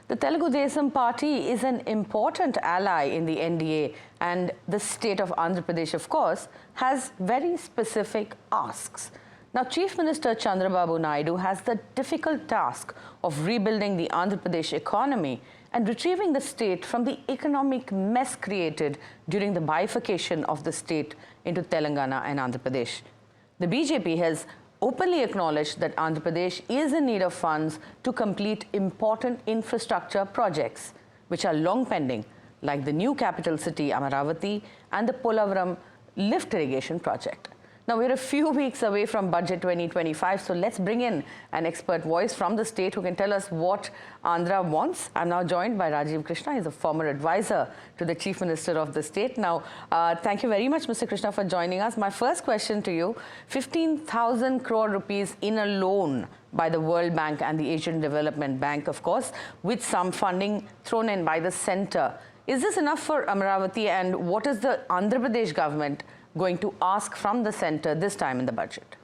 The Telugu Desam party is an important ally in the NDA, and the state of Andhra Pradesh, of course, has very specific asks. Now, Chief Minister Chandrababu Naidu has the difficult task of rebuilding the Andhra Pradesh economy and retrieving the state from the economic mess created during the bifurcation of the state into Telangana and Andhra Pradesh. The BJP has openly acknowledged that Andhra Pradesh is in need of funds to complete important infrastructure projects, which are long pending, like the new capital city Amaravati and the Polavaram lift irrigation project. Now, we're a few weeks away from Budget 2025, so let's bring in an expert voice from the state who can tell us what Andhra wants. I'm now joined by Rajiv Krishna. He's a former advisor to the Chief Minister of the state. Now, thank you very much, Mr. Krishna, for joining us. My first question to you, 15,000 crore rupees in a loan by the World Bank and the Asian Development Bank, of course, with some funding thrown in by the centre. Is this enough for Amaravati, and what is the Andhra Pradesh government going to ask from the centre this time in the budget?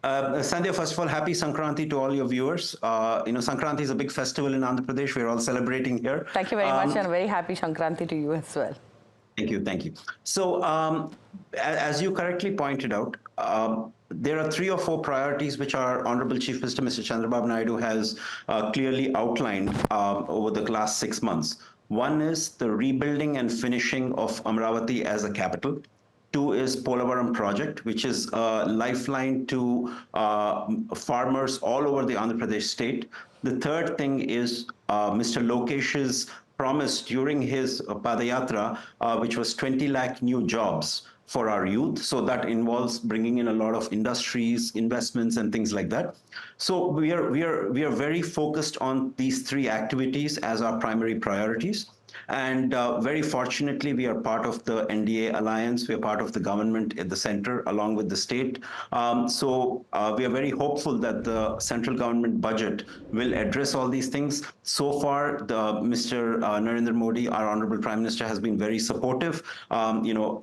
Sandhya, first of all, happy Sankranti to all your viewers. Sankranti is a big festival in Andhra Pradesh. We're all celebrating here. Thank you very much, and very happy Sankranti to you as well. Thank you, thank you. So, as you correctly pointed out, there are 3 or 4 priorities which our Honorable Chief Minister, Mr. Chandrababu Naidu, has clearly outlined over the last 6 months. One is the rebuilding and finishing of Amaravati as a capital. 2 is Polavaram project, which is a lifeline to farmers all over the Andhra Pradesh state. The third thing is Mr. Lokesh's promise during his Padayatra, which was 20 lakh new jobs for our youth. So that involves bringing in a lot of industries, investments, and things like that. So we are very focused on these 3 activities as our primary priorities. And very fortunately, we are part of the NDA alliance. We are part of the government at the center, along with the state. So we are very hopeful that the central government budget will address all these things. So far, Mr. Narendra Modi, our Honorable Prime Minister, has been very supportive.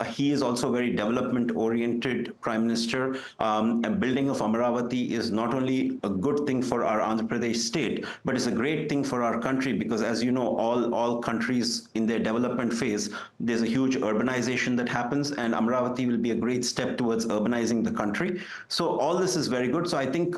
He is also very development-oriented Prime Minister. And building of Amaravati is not only a good thing for our Andhra Pradesh state, but it's a great thing for our country, because, as you know, all countries in their development phase, there's a huge urbanization that happens, and Amaravati will be a great step towards urbanizing the country. So all this is very good. So I think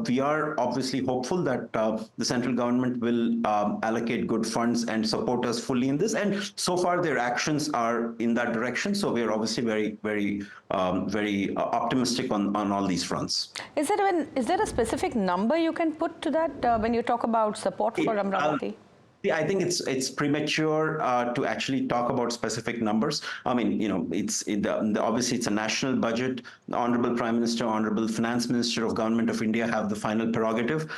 we are obviously hopeful that the central government will allocate good funds and support us fully in this. And so far, their actions are in that direction. So we are obviously very optimistic on all these fronts. Is there a specific number you can put to that when you talk about support for Amaravati? I think it's premature to actually talk about specific numbers. I mean, obviously it's a national budget. The Honorable Prime Minister, Honorable Finance Minister of Government of India have the final prerogative.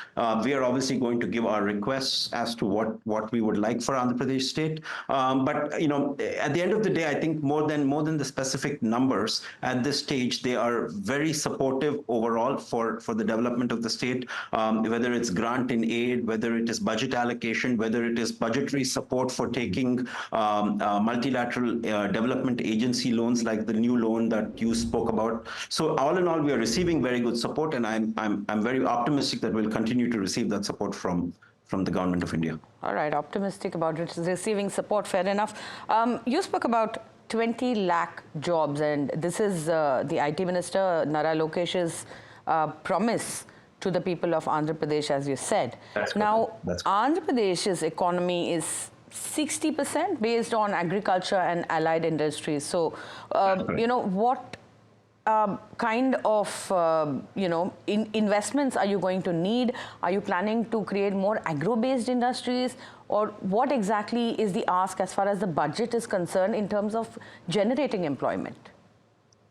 We are obviously going to give our requests as to what we would like for Andhra Pradesh state. But at the end of the day, I think more than the specific numbers at this stage, they are very supportive overall for the development of the state. Whether it's grant in aid, whether it is budget allocation, whether it is budgetary support for taking multilateral development agency loans like the new loan that you spoke about. So all in all, we are receiving very good support, and I'm very optimistic that we'll continue to receive that support from the government of India. All right, optimistic about receiving support, fair enough. You spoke about 20 lakh jobs, and this is the IT Minister Nara Lokesh's promise to the people of Andhra Pradesh, as you said. Now, Andhra Pradesh's economy is 60% based on agriculture and allied industries. So, what kind of, investments are you going to need? Are you planning to create more agro-based industries? Or what exactly is the ask as far as the budget is concerned in terms of generating employment?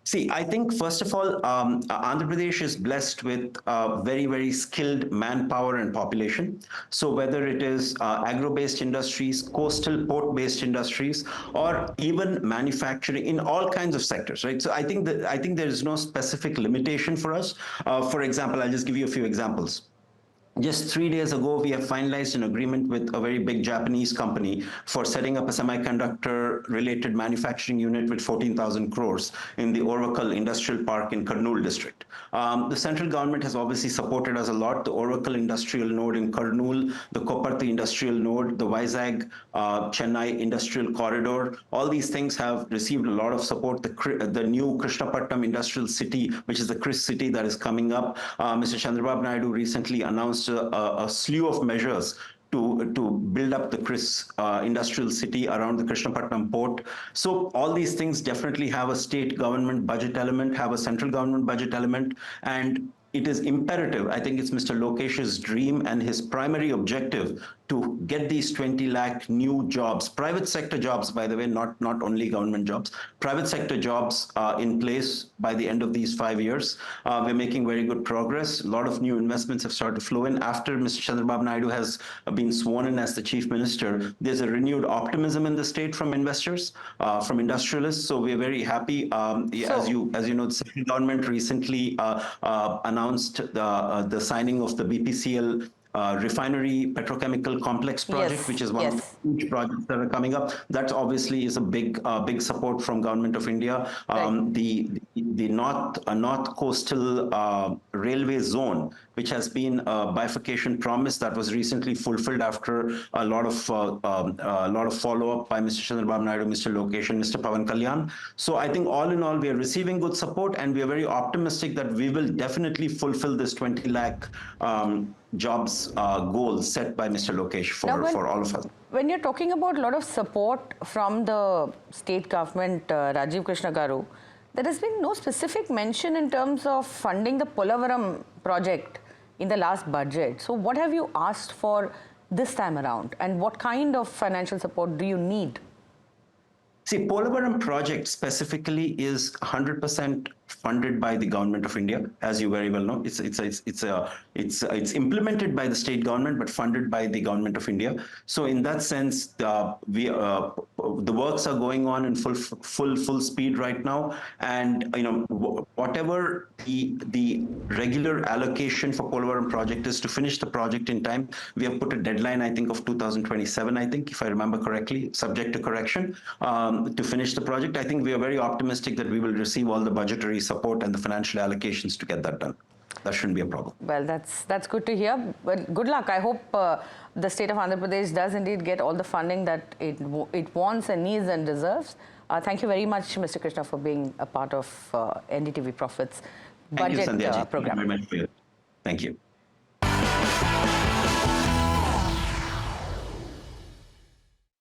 See, I think, first of all, Andhra Pradesh is blessed with very skilled manpower and population. So whether it is agro-based industries, coastal port-based industries, or even manufacturing in all kinds of sectors, right? So I think there is no specific limitation for us. For example, I'll just give you a few examples. Just 3 days ago, we have finalized an agreement with a very big Japanese company for setting up a semiconductor-related manufacturing unit with 14,000 crores in the Oracle Industrial Park in Kurnool district. The central government has obviously supported us a lot. The Oracle Industrial Node in Kurnool, the Koparthi Industrial Node, the Vizag Chennai Industrial Corridor, all these things have received a lot of support. The new Krishnapatnam Industrial City, which is the KRIS city that is coming up, Mr. Chandrababu Naidu recently announced a slew of measures to build up the KRIS industrial city around the Krishnapatnam port. So all these things definitely have a state government budget element, have a central government budget element, and it is imperative. I think it's Mr. Lokesh's dream and his primary objective to get these 20 lakh new jobs, private sector jobs, by the way, not only government jobs, private sector jobs in place by the end of these 5 years. We're making very good progress. A lot of new investments have started to flow in. After Mr. Chandrababu Naidu has been sworn in as the chief minister, there's a renewed optimism in the state from investors, from industrialists. So we're very happy. As you know, the central government recently announced the signing of the BPCL refinery petrochemical complex project, Yes, which is one of the yes. huge projects that are coming up. That obviously is a big support from Government of India. Right. The north coastal railway zone, which has been a bifurcation promise that was recently fulfilled after a lot of follow-up by Mr. Chandrababu Naidu, Mr. Lokesh, and Mr. Pawan Kalyan. So I think all in all, we are receiving good support, and we are very optimistic that we will definitely fulfill this 20 lakh jobs goals set by Mr. Lokesh for all of us. When you're talking about a lot of support from the state government, Rajiv Krishna Garu, there has been no specific mention in terms of funding the Polavaram project in the last budget. So what have you asked for this time around, and what kind of financial support do you need? See, Polavaram project specifically is 100% funded by the Government of India, as you very well know. It's implemented by the state government, but funded by the Government of India. So in that sense, the works are going on in full speed right now, and whatever the regular allocation for Polavaram project is to finish the project in time. We have put a deadline, I think, of 2027. I think, if I remember correctly, subject to correction, to finish the project. I think we are very optimistic that we will receive all the budgetary support and the financial allocations to get that done. That shouldn't be a problem. Well, that's good to hear. But good luck. I hope the state of Andhra Pradesh does indeed get all the funding that it wants and needs and deserves. Thank you very much, Mr. Krishna, for being a part of NDTV Profit's budget program. Thank you very much for your. Thank you.